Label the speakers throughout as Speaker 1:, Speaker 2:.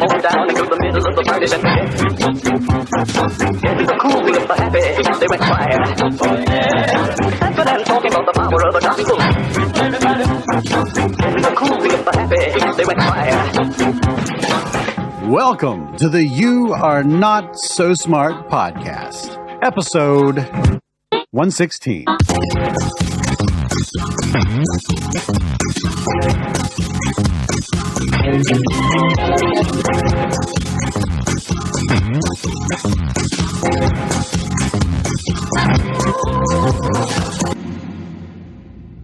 Speaker 1: on down into the middle of the partition. In the cool of the happy, they went quiet. Dancing and talking about the power of the gospel. In the cool of the happy, they went quiet.
Speaker 2: Welcome to the You Are Not So Smart podcast, episode 116.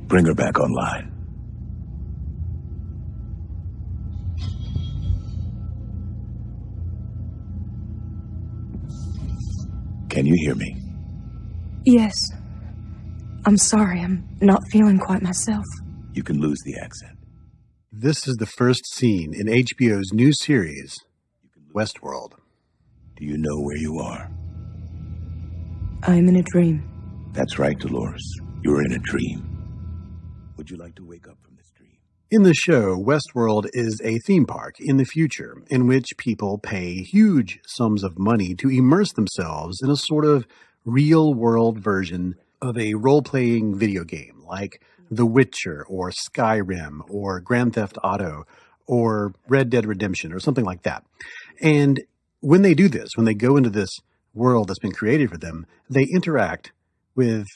Speaker 3: Bring her back online. Can you hear me?
Speaker 4: Yes. I'm sorry, I'm not feeling quite myself.
Speaker 3: You can lose the accent.
Speaker 2: This is the first scene in HBO's new series, Westworld.
Speaker 3: Do you know where you are?
Speaker 4: I am in a dream.
Speaker 3: That's right, Dolores. You're in a dream. Would you like to wake up from this dream?
Speaker 2: In the show, Westworld is a theme park in the future in which people pay huge sums of money to immerse themselves in a sort of real-world version of a role-playing video game like The Witcher or Skyrim or Grand Theft Auto or Red Dead Redemption or something like that. And when they do this, when they go into this world that's been created for them, they interact with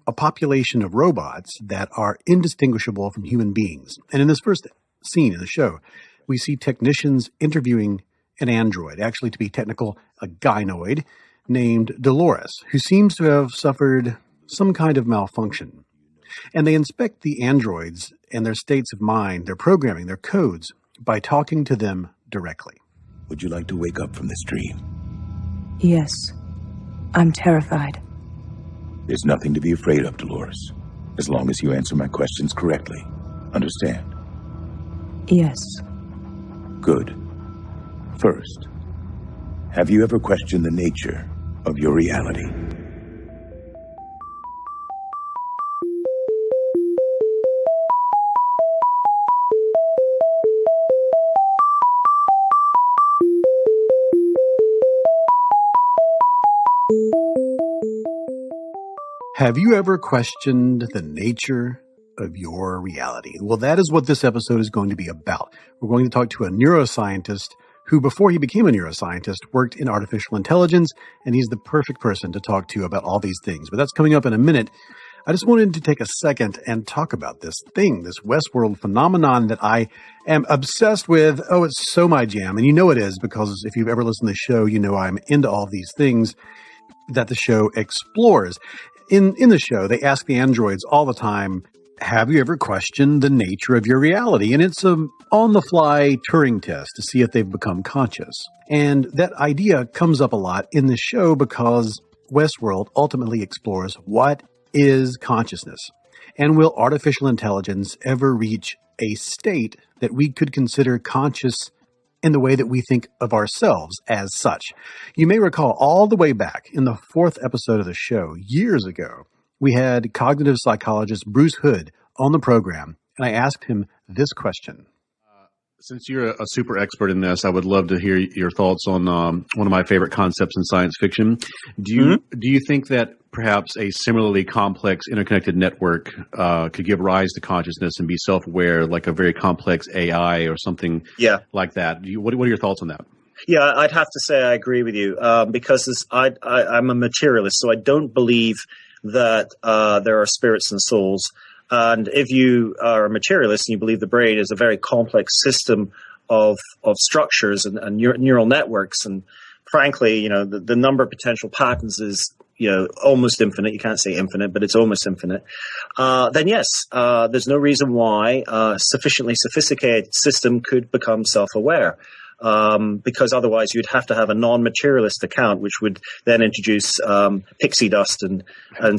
Speaker 2: a population of robots that are indistinguishable from human beings. And in this first scene in the show, we see technicians interviewing an android, actually to be technical, a gynoid, named Dolores, who seems to have suffered some kind of malfunction. And they inspect the androids and their states of mind, their programming, their codes, by talking to them directly.
Speaker 3: Would you like to wake up from this dream?
Speaker 4: Yes. I'm terrified.
Speaker 3: There's nothing to be afraid of, Dolores, as long as you answer my questions correctly. Understand?
Speaker 4: Yes.
Speaker 3: Good. First, have you ever questioned the nature of your reality?
Speaker 2: Have you ever questioned the nature of your reality? Well, that is what this episode is going to be about. We're going to talk to a neuroscientist who, before he became a neuroscientist, worked in artificial intelligence, and he's the perfect person to talk to about all these things. But that's coming up in a minute. I just wanted to take a second and talk about this thing, this Westworld phenomenon that I am obsessed with. Oh, it's so my jam. And you know it is, because if you've ever listened to the show, you know I'm into all these things that the show explores. In the show, they ask the androids all the time, have you ever questioned the nature of your reality? And it's an on-the-fly Turing test to see if they've become conscious. And that idea comes up a lot in the show because Westworld ultimately explores what is consciousness. And will artificial intelligence ever reach a state that we could consider conscious in the way that we think of ourselves as such? You may recall all the way back in the 4th episode of the show, years ago, we had cognitive psychologist Bruce Hood on the program, and I asked him this question.
Speaker 5: Since you're a super expert in this, I would love to hear your thoughts on one of my favorite concepts in science fiction. Do you think that perhaps a similarly complex interconnected network could give rise to consciousness and be self-aware, like a very complex AI or something like that? What are your thoughts on that?
Speaker 6: Yeah, I'd have to say I agree with you because I'm a materialist, so I don't believe that there are spirits and souls. And if you are a materialist and you believe the brain is a very complex system of structures and neural networks, and frankly, you know, the number of potential patterns is, you know, almost infinite. You can't say infinite, but it's almost infinite. Then yes, there's no reason why a sufficiently sophisticated system could become self-aware. Because otherwise you'd have to have a non-materialist account, which would then introduce pixie dust and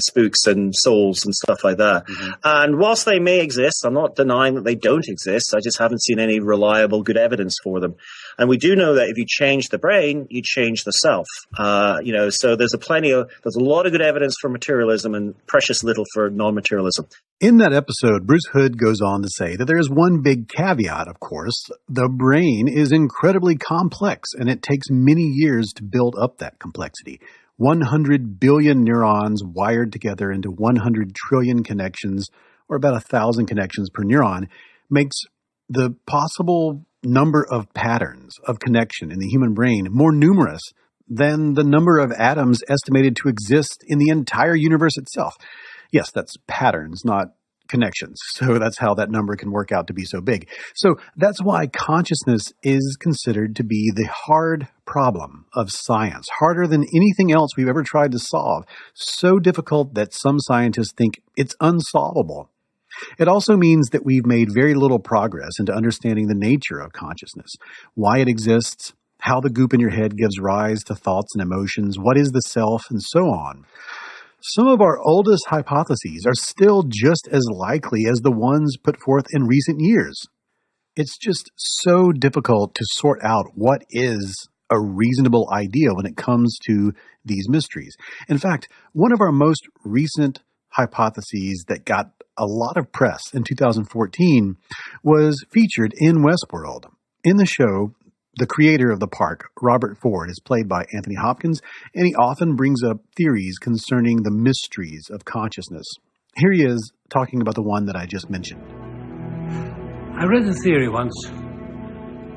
Speaker 6: spooks and souls and stuff like that. Mm-hmm. And whilst they may exist, I'm not denying that they don't exist. I just haven't seen any reliable, good evidence for them. And we do know that if you change the brain, you change the self. So there's a lot of good evidence for materialism and precious little for non-materialism.
Speaker 2: In that episode, Bruce Hood goes on to say that there is one big caveat, of course. The brain is incredibly complex, and it takes many years to build up that complexity. 100 billion neurons wired together into 100 trillion connections, or about 1,000 connections per neuron, makes the possible number of patterns of connection in the human brain more numerous than the number of atoms estimated to exist in the entire universe itself. Yes, that's patterns, not connections. So that's how that number can work out to be so big. So that's why consciousness is considered to be the hard problem of science, harder than anything else we've ever tried to solve, so difficult that some scientists think it's unsolvable. It also means that we've made very little progress into understanding the nature of consciousness, why it exists, how the goop in your head gives rise to thoughts and emotions, what is the self, and so on. Some of our oldest hypotheses are still just as likely as the ones put forth in recent years. It's just so difficult to sort out what is a reasonable idea when it comes to these mysteries. In fact, one of our most recent hypotheses that got a lot of press in 2014 was featured in Westworld. In the show, the creator of the park, Robert Ford, is played by Anthony Hopkins, and he often brings up theories concerning the mysteries of consciousness. Here he is talking about the one that I just mentioned.
Speaker 7: I read a theory once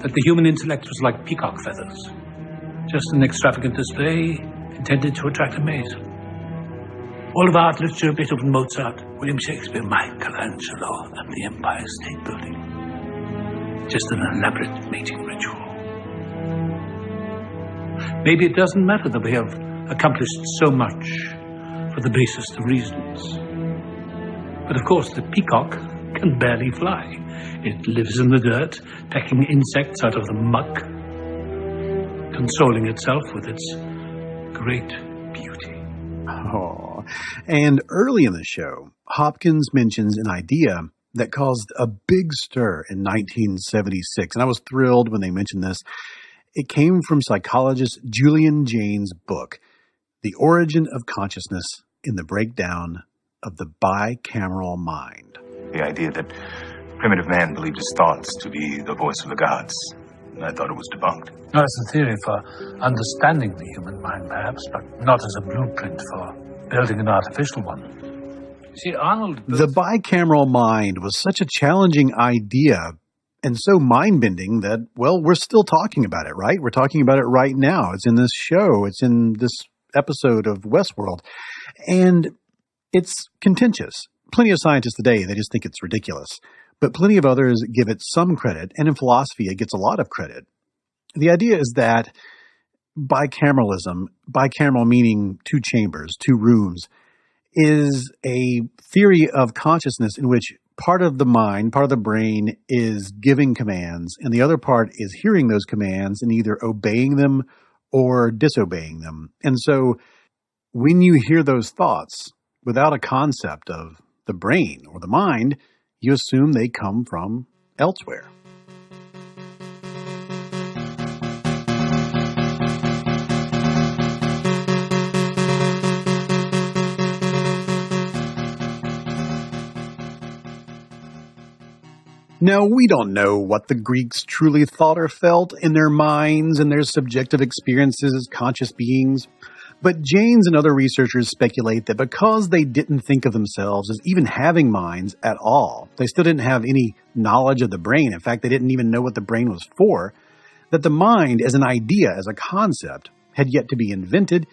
Speaker 7: that the human intellect was like peacock feathers, just an extravagant display intended to attract a mate. All of art, literature, Beethoven, Mozart, William Shakespeare, Michelangelo, and the Empire State Building. Just an elaborate mating ritual. Maybe it doesn't matter that we have accomplished so much for the basest of reasons. But of course, the peacock can barely fly. It lives in the dirt, pecking insects out of the muck, consoling itself with its great beauty.
Speaker 2: Oh. And early in the show, Hopkins mentions an idea that caused a big stir in 1976. And I was thrilled when they mentioned this. It came from psychologist Julian Jaynes' book, The Origin of Consciousness in the Breakdown of the Bicameral Mind.
Speaker 3: The idea that primitive man believed his thoughts to be the voice of the gods. I thought it was debunked.
Speaker 7: No, it's a theory for understanding the human mind, perhaps, but not as a blueprint for building an artificial one. See, Arnold...
Speaker 2: The bicameral mind was such a challenging idea and so mind-bending that, well, we're still talking about it, right? We're talking about it right now. It's in this show. It's in this episode of Westworld. And it's contentious. Plenty of scientists today, they just think it's ridiculous. But plenty of others give it some credit. And in philosophy, it gets a lot of credit. The idea is that bicameralism, bicameral meaning two chambers, two rooms, is a theory of consciousness in which part of the mind, part of the brain is giving commands, and the other part is hearing those commands and either obeying them or disobeying them. And so when you hear those thoughts without a concept of the brain or the mind, you assume they come from elsewhere. Now, we don't know what the Greeks truly thought or felt in their minds and their subjective experiences as conscious beings, but Jaynes and other researchers speculate that because they didn't think of themselves as even having minds at all, they still didn't have any knowledge of the brain, in fact, they didn't even know what the brain was for, that the mind as an idea, as a concept, had yet to be invented,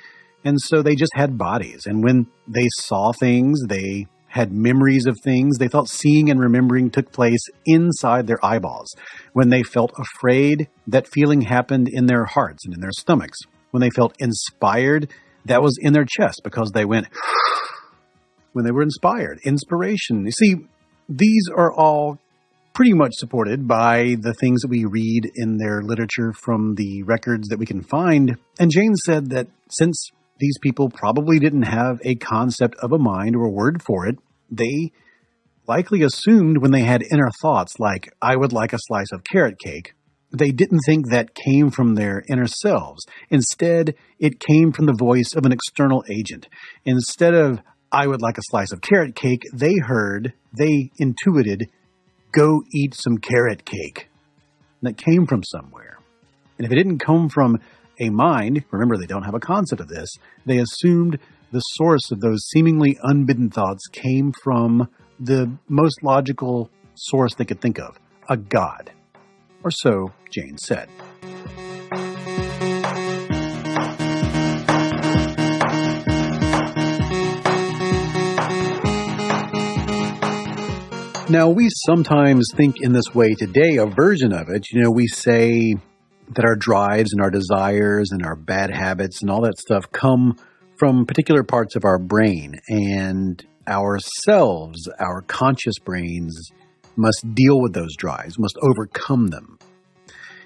Speaker 2: and so they just had bodies. And when they saw things, they had memories of things. They thought seeing and remembering took place inside their eyeballs. When they felt afraid, that feeling happened in their hearts and in their stomachs. When they felt inspired, that was in their chest because they went when they were inspired. Inspiration. You see, these are all pretty much supported by the things that we read in their literature from the records that we can find. And Jaynes said that since these people probably didn't have a concept of a mind or a word for it, they likely assumed when they had inner thoughts like, I would like a slice of carrot cake, They didn't think that came from their inner selves. Instead, it came from the voice of an external agent. Instead of, I would like a slice of carrot cake, they intuited, go eat some carrot cake. And that came from somewhere. And if it didn't come from a mind, remember they don't have a concept of this, they assumed the source of those seemingly unbidden thoughts came from the most logical source they could think of, a god. Or so Jane said. Now, we sometimes think in this way today, a version of it. We say that our drives and our desires and our bad habits and all that stuff come from particular parts of our brain, and ourselves, our conscious brains, must deal with those drives, must overcome them.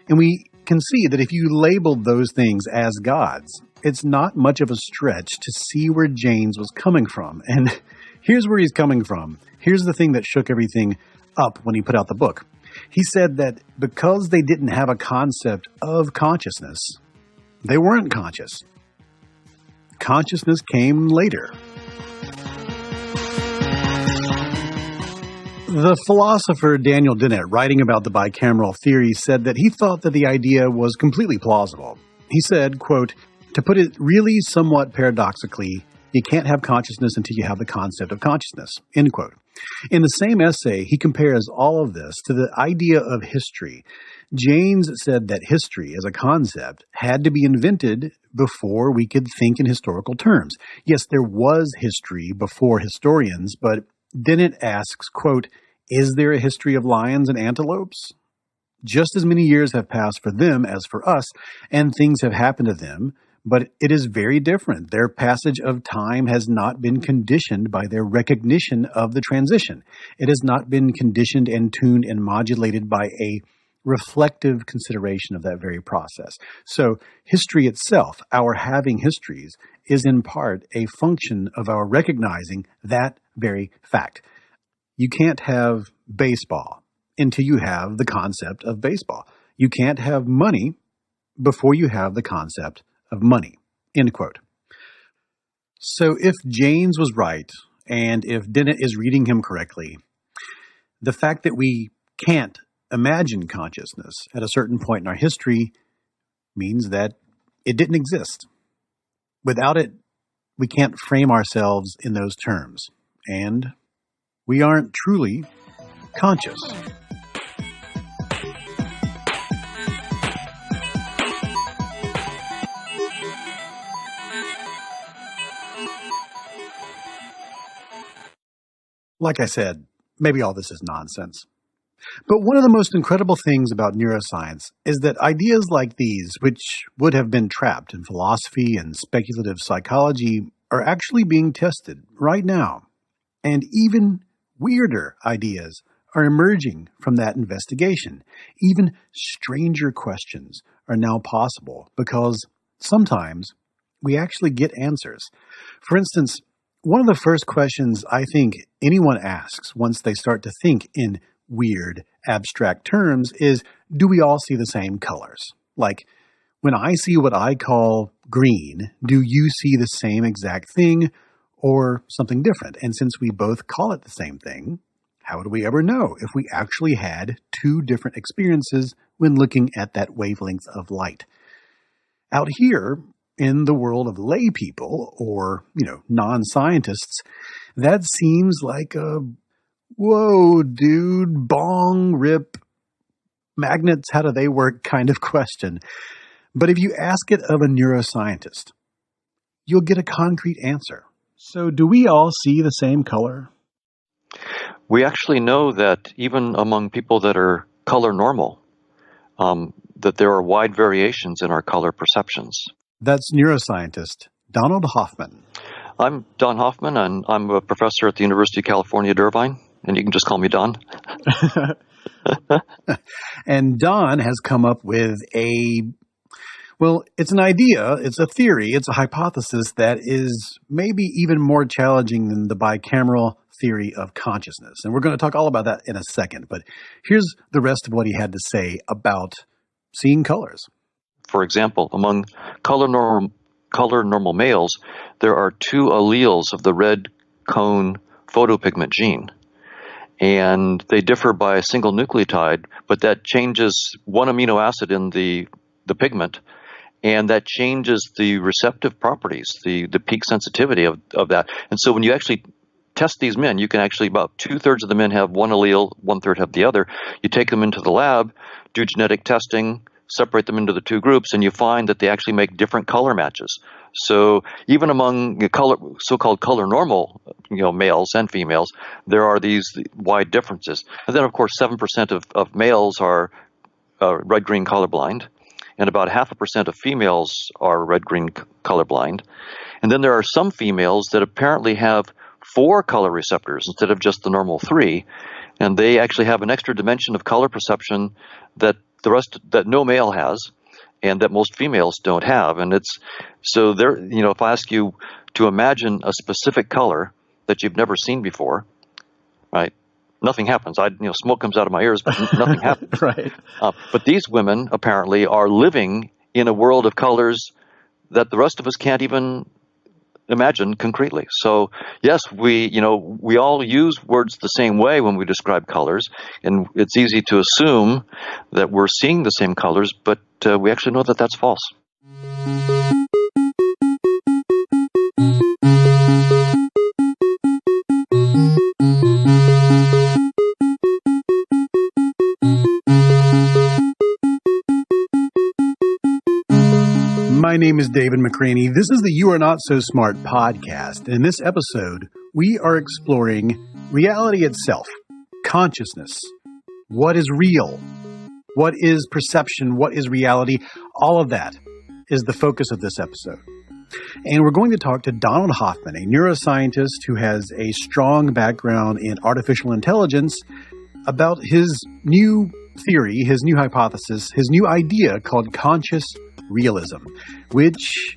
Speaker 2: And we can see that if you labeled those things as gods, it's not much of a stretch to see where James was coming from. And here's where he's coming from. Here's the thing that shook everything up when he put out the book. He said that because they didn't have a concept of consciousness, they weren't conscious. Consciousness came later. The philosopher Daniel Dennett, writing about the bicameral theory, said that he thought that the idea was completely plausible. He said, quote, to put it really somewhat paradoxically, you can't have consciousness until you have the concept of consciousness, end quote. In the same essay, he compares all of this to the idea of history. James said that history as a concept had to be invented before we could think in historical terms. Yes, there was history before historians, but Dennett asks, quote, is there a history of lions and antelopes? Just as many years have passed for them as for us, and things have happened to them, but it is very different. Their passage of time has not been conditioned by their recognition of the transition. It has not been conditioned and tuned and modulated by a reflective consideration of that very process. So history itself, our having histories, is in part a function of our recognizing that very fact. You can't have baseball until you have the concept of baseball. You can't have money before you have the concept of money, end quote. So if James was right, and if Dennett is reading him correctly, the fact that we can't imagine consciousness at a certain point in our history means that it didn't exist. Without it, we can't frame ourselves in those terms, and we aren't truly conscious. Like I said, maybe all this is nonsense. But one of the most incredible things about neuroscience is that ideas like these, which would have been trapped in philosophy and speculative psychology, are actually being tested right now. And even weirder ideas are emerging from that investigation. Even stranger questions are now possible because sometimes we actually get answers. For instance, one of the first questions I think anyone asks once they start to think in weird, abstract terms is, do we all see the same colors? Like, when I see what I call green, do you see the same exact thing or something different? And since we both call it the same thing, how would we ever know if we actually had two different experiences when looking at that wavelength of light? Out here, in the world of lay people or, non-scientists, that seems like a, whoa, dude, bong, rip, magnets, how do they work kind of question. But if you ask it of a neuroscientist, you'll get a concrete answer. So do we all see the same color?
Speaker 8: We actually know that even among people that are color normal, that there are wide variations in our color perceptions.
Speaker 2: That's neuroscientist Donald Hoffman.
Speaker 8: I'm Don Hoffman, and I'm a professor at the University of California at Irvine, and you can just call me Don.
Speaker 2: And Don has come up with it's an idea, it's a theory, it's a hypothesis that is maybe even more challenging than the bicameral theory of consciousness. And we're going to talk all about that in a second. But here's the rest of what he had to say about seeing colors.
Speaker 8: For example, among color normal males, there are 2 alleles of the red cone photopigment gene. And they differ by a single nucleotide, but that changes one amino acid in the pigment, and that changes the receptive properties, the peak sensitivity of that. And so when you actually test these men, you can actually, about 2/3 of the men have one allele, 1/3 have the other. You take them into the lab, do genetic testing, separate them into the 2 groups, and you find that they actually make different color matches. So even among so-called color normal, males and females, there are these wide differences. And then, of course, 7% of males are red-green colorblind, and about 0.5% of females are red-green colorblind. And then there are some females that apparently have 4 color receptors instead of just the normal 3, and they actually have an extra dimension of color perception that no male has, and that most females don't have. And it's so there. If I ask you to imagine a specific color that you've never seen before, right? Nothing happens. Smoke comes out of my ears, but nothing happens.
Speaker 2: Right.
Speaker 8: But these women apparently are living in a world of colors that the rest of us can't even imagine concretely. So yes, we all use words the same way when we describe colors, and it's easy to assume that we're seeing the same colors, but we actually know that that's false.
Speaker 2: My name is David McCraney. This is the You Are Not So Smart podcast. In this episode, we are exploring reality itself, consciousness. What is real? What is perception? What is reality? All of that is the focus of this episode. And we're going to talk to Donald Hoffman, a neuroscientist who has a strong background in artificial intelligence, about his new theory, his new hypothesis, his new idea called conscious realism, which,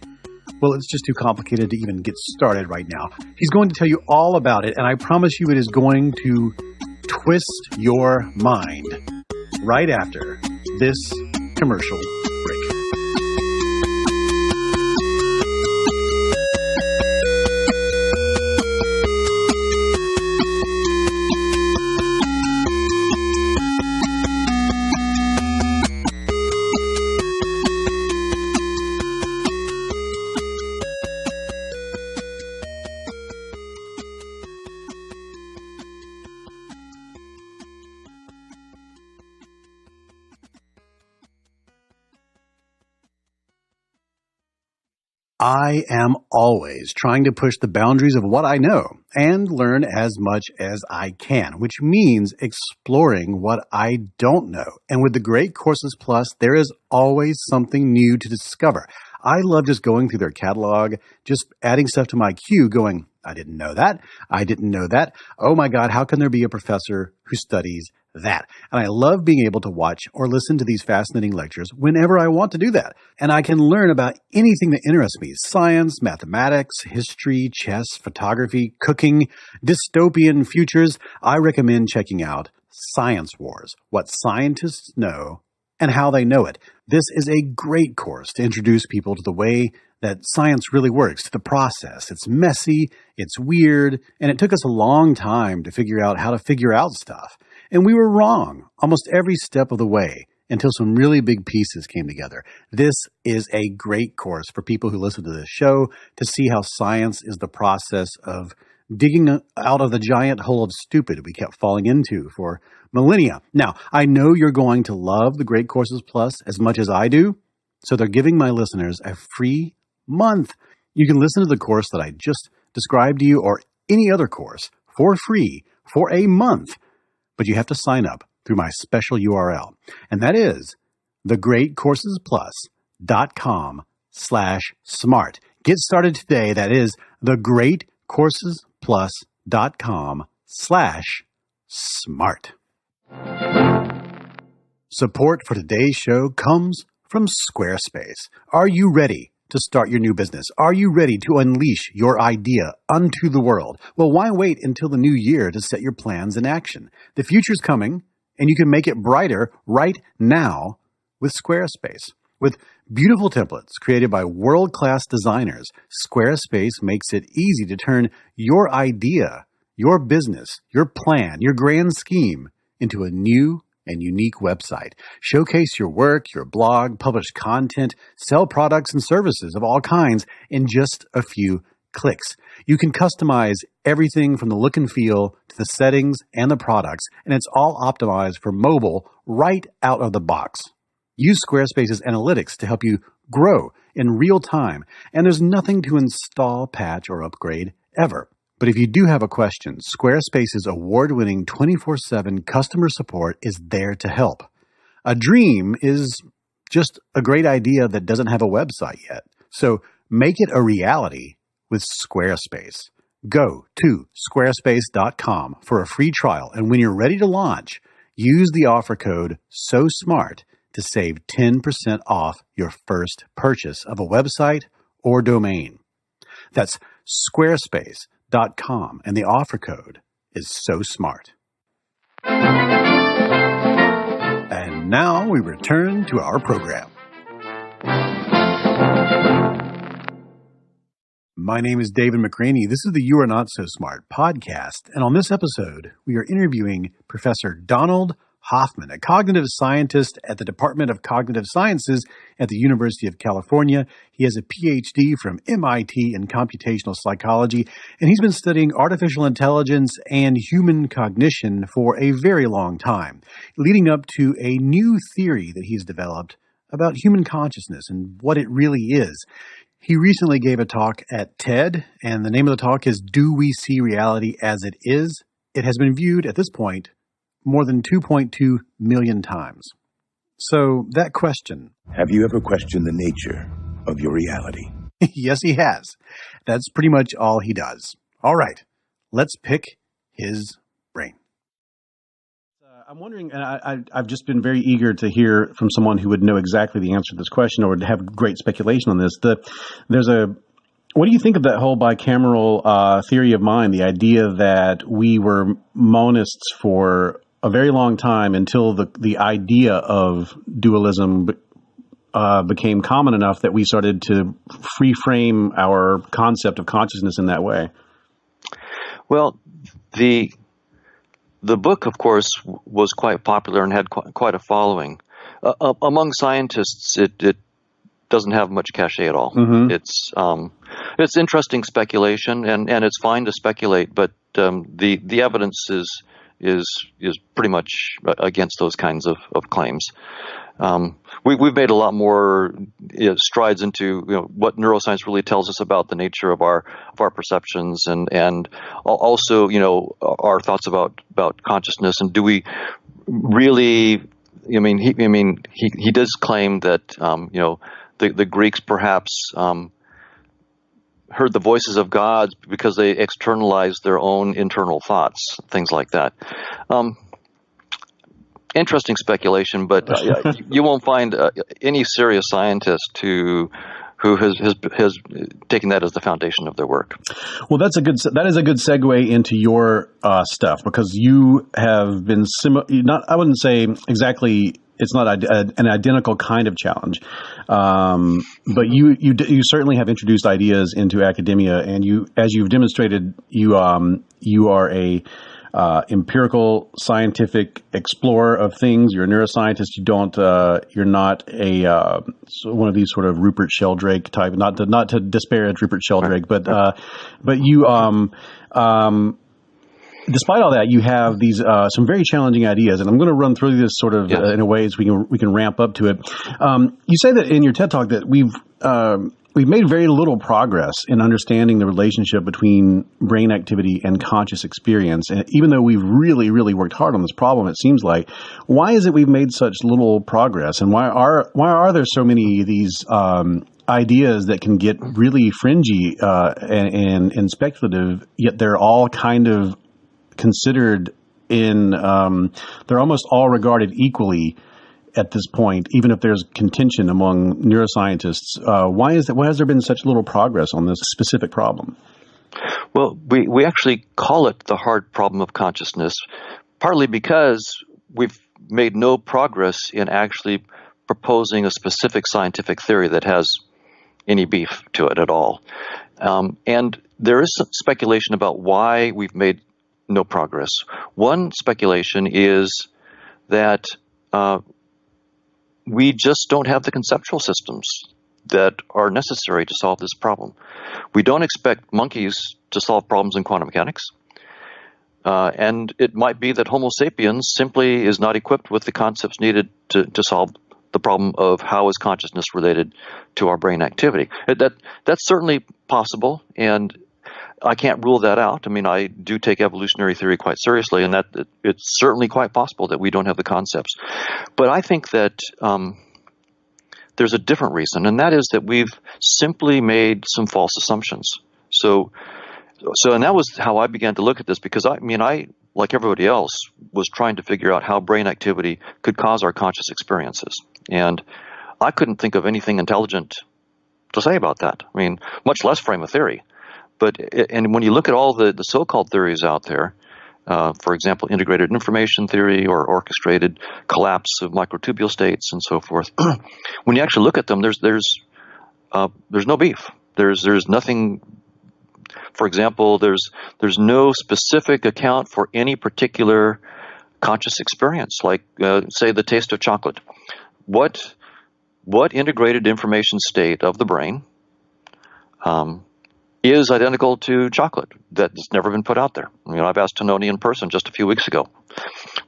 Speaker 2: well, it's just too complicated to even get started right now. He's going to tell you all about it, and I promise you it is going to twist your mind right after this commercial break. I am always trying to push the boundaries of what I know and learn as much as I can, which means exploring what I don't know. And with the Great Courses Plus, there is always something new to discover. I love just going through their catalog, just adding stuff to my queue, going, I didn't know that. I didn't know that. Oh my God, how can there be a professor who studies that? And I love being able to watch or listen to these fascinating lectures whenever I want to do that. And I can learn about anything that interests me: science, mathematics, history, chess, photography, cooking, dystopian futures. I recommend checking out Science Wars, What Scientists Know and How They Know It. This is a great course to introduce people to the way that science really works, to the process. It's messy, it's weird, and it took us a long time to figure out how to figure out stuff. And we were wrong almost every step of the way until some really big pieces came together. This is a great course for people who listen to this show to see how science is the process of digging out of the giant hole of stupid we kept falling into for millennia. Now, I know you're going to love the Great Courses Plus as much as I do, so they're giving my listeners a free month. You can listen to the course that I just described to you or any other course for free for a month. But you have to sign up through my special URL. And that is thegreatcoursesplus.com/smart. Get started today. That is thegreatcoursesplus.com/smart. Support for today's show comes from Squarespace. Are you ready to start your new business? Are you ready to unleash your idea unto the world? Well, why wait until the new year to set your plans in action? The future's coming, and you can make it brighter right now with Squarespace. With beautiful templates created by world-class designers, Squarespace makes it easy to turn your idea, your business, your plan, your grand scheme into a new and unique website. Showcase your work, your blog, publish content, sell products and services of all kinds in just a few clicks. You can customize everything from the look and feel to the settings and the products, and it's all optimized for mobile right out of the box. Use Squarespace's analytics to help you grow in real time, and there's nothing to install, patch, or upgrade ever. But if you do have a question, Squarespace's award-winning 24/7 customer support is there to help. A dream is just a great idea that doesn't have a website yet. So make it a reality with Squarespace. Go to squarespace.com for a free trial, and when you're ready to launch, use the offer code SOSMART to save 10% off your first purchase of a website or domain. That's squarespace.com, and the offer code is SOSMART. And now we return to our program. My name is David McCraney. This is the You Are Not So Smart podcast, and on this episode, we are interviewing Professor Donald Hoffman, a cognitive scientist at the Department of Cognitive Sciences at the University of California. He has a PhD from MIT in computational psychology, and he's been studying artificial intelligence and human cognition for a very long time, leading up to a new theory that he's developed about human consciousness and what it really is. He recently gave a talk at TED, and the name of the talk is Do We See Reality as It Is? It has been viewed at this point more than 2.2 million times. So that question.
Speaker 3: Have you ever questioned the nature of your reality?
Speaker 2: Yes, he has. That's pretty much all he does. All right, let's pick his brain. I'm wondering, and I've just been very eager to hear from someone who would know exactly the answer to this question or would have great speculation on this. What do you think of that whole bicameral theory of mind, the idea that we were monists for a very long time until the idea of dualism became common enough that we started to free-frame our concept of consciousness in that way?
Speaker 8: Well, the book, of course, was quite popular and had quite a following. Among scientists, it doesn't have much cachet at all. Mm-hmm. It's interesting speculation, and it's fine to speculate, but the evidence is pretty much against those kinds of claims. We've made a lot more strides into what neuroscience really tells us about the nature of our perceptions, and also our thoughts about consciousness, and do we really? He does claim that the Greeks perhaps heard the voices of God because they externalized their own internal thoughts, things like that. Interesting speculation, but you won't find any serious scientist who has taken that as the foundation of their work. Well,
Speaker 2: that is a good segue into your stuff, because you have been I wouldn't say exactly. It's not an identical kind of challenge, but you certainly have introduced ideas into academia, and as you've demonstrated, you are a empirical scientific explorer of things. You're a neuroscientist. You're not one of these sort of Rupert Sheldrake type. Not to disparage Rupert Sheldrake, but you despite all that, you have these some very challenging ideas, and I'm going to run through this sort of in a way so we can ramp up to it. You say that in your TED Talk that we've made very little progress in understanding the relationship between brain activity and conscious experience, and even though we've really, really worked hard on this problem, it seems like. Why is it we've made such little progress, and why are there so many of these ideas that can get really fringy and speculative, yet they're all kind of considered they're almost all regarded equally at this point, even if there's contention among neuroscientists? Why has there been such little progress on this specific problem?
Speaker 8: Well, we actually call it the hard problem of consciousness, partly because we've made no progress in actually proposing a specific scientific theory that has any beef to it at all. And there is some speculation about why we've made no progress. One speculation is that we just don't have the conceptual systems that are necessary to solve this problem. We don't expect monkeys to solve problems in quantum mechanics. And it might be that Homo sapiens simply is not equipped with the concepts needed to solve the problem of how is consciousness related to our brain activity. That's certainly possible, and I can't rule that out. I mean, I do take evolutionary theory quite seriously, and that it's certainly quite possible that we don't have the concepts. But I think that there's a different reason, and that is that we've simply made some false assumptions. So, and that was how I began to look at this, because I, like everybody else, was trying to figure out how brain activity could cause our conscious experiences. And I couldn't think of anything intelligent to say about that. I mean, much less frame a theory. And when you look at all the so-called theories out there, for example, integrated information theory or orchestrated collapse of microtubule states and so forth, when you actually look at them, there's no beef. There's nothing. For example, there's no specific account for any particular conscious experience, like say the taste of chocolate. What integrated information state of the brain is identical to chocolate that's never been put out there? I've asked Tononi in person just a few weeks ago.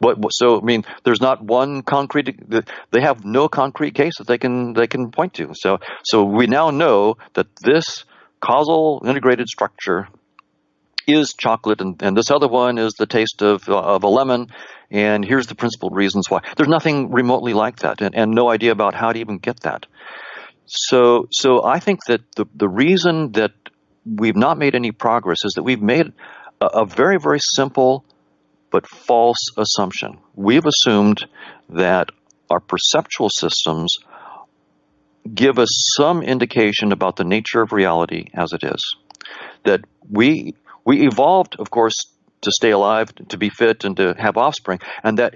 Speaker 8: There's not one concrete. They have no concrete case that they can point to. So we now know that this causal integrated structure is chocolate, and this other one is the taste of a lemon, and here's the principal reasons why. There's nothing remotely like that, and no idea about how to even get that. So I think that the reason that we've not made any progress is that we've made a very, very simple but false assumption. We've assumed that our perceptual systems give us some indication about the nature of reality as it is. That we evolved, of course, to stay alive, to be fit, and to have offspring, and that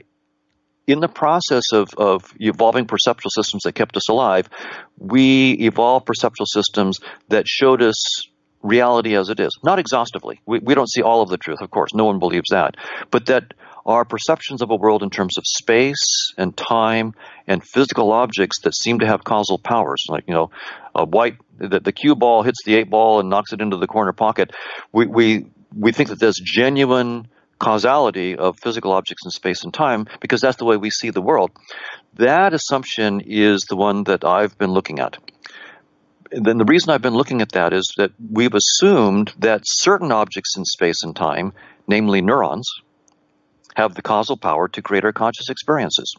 Speaker 8: in the process of evolving perceptual systems that kept us alive, we evolved perceptual systems that showed us reality as it is. Not exhaustively. We don't see all of the truth, of course. No one believes that. But that our perceptions of a world in terms of space and time and physical objects that seem to have causal powers, like, the cue ball hits the 8 ball and knocks it into the corner pocket. We think that there's genuine causality of physical objects in space and time because that's the way we see the world. That assumption is the one that I've been looking at. And then the reason I've been looking at that is that we've assumed that certain objects in space and time, namely neurons, have the causal power to create our conscious experiences.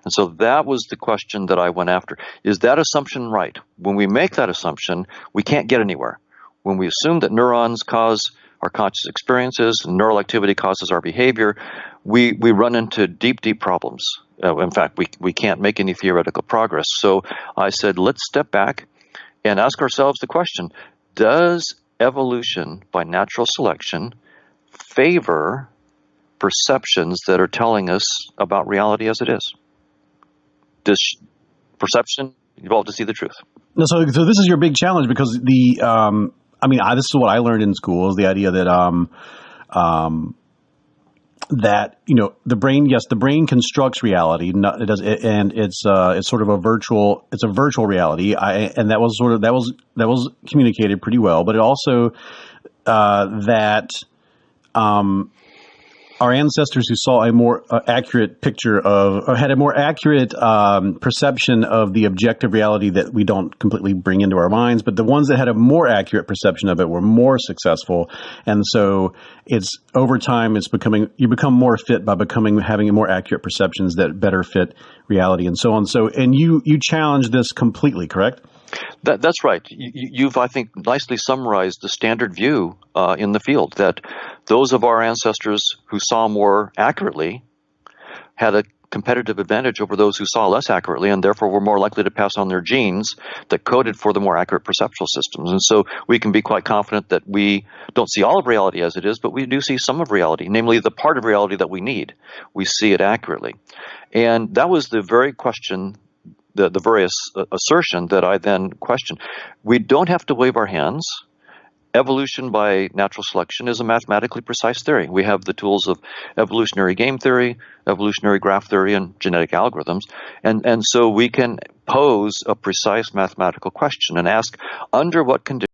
Speaker 8: And so that was the question that I went after. Is that assumption right? When we make that assumption, we can't get anywhere. When we assume that neurons cause our conscious experiences and neural activity causes our behavior, we run into deep, deep problems. In fact, we can't make any theoretical progress. So I said, let's step back and ask ourselves the question, does evolution by natural selection favor perceptions that are telling us about reality as it is? Does perception evolve to see the truth?
Speaker 2: No, so this is your big challenge because this is what I learned in school is the idea that the brain constructs reality. It does, and it's sort of a virtual reality. And that was communicated pretty well. But it also that our ancestors who saw a more accurate picture of, or had a more accurate perception of the objective reality that we don't completely bring into our minds, but the ones that had a more accurate perception of it were more successful. And so it's over time, you become more fit by having more accurate perceptions that better fit reality and so on. So, and you challenge this completely, correct?
Speaker 8: That's right. You've, I think, nicely summarized the standard view in the field, that those of our ancestors who saw more accurately had a competitive advantage over those who saw less accurately, and therefore were more likely to pass on their genes that coded for the more accurate perceptual systems. And so we can be quite confident that we don't see all of reality as it is, but we do see some of reality, namely the part of reality that we need. We see it accurately. And that was the very question the various assertion that I then question. We don't have to wave our hands. Evolution by natural selection is a mathematically precise theory. We have the tools of evolutionary game theory, evolutionary graph theory, and genetic algorithms. And so we can pose a precise mathematical question and ask, under what conditions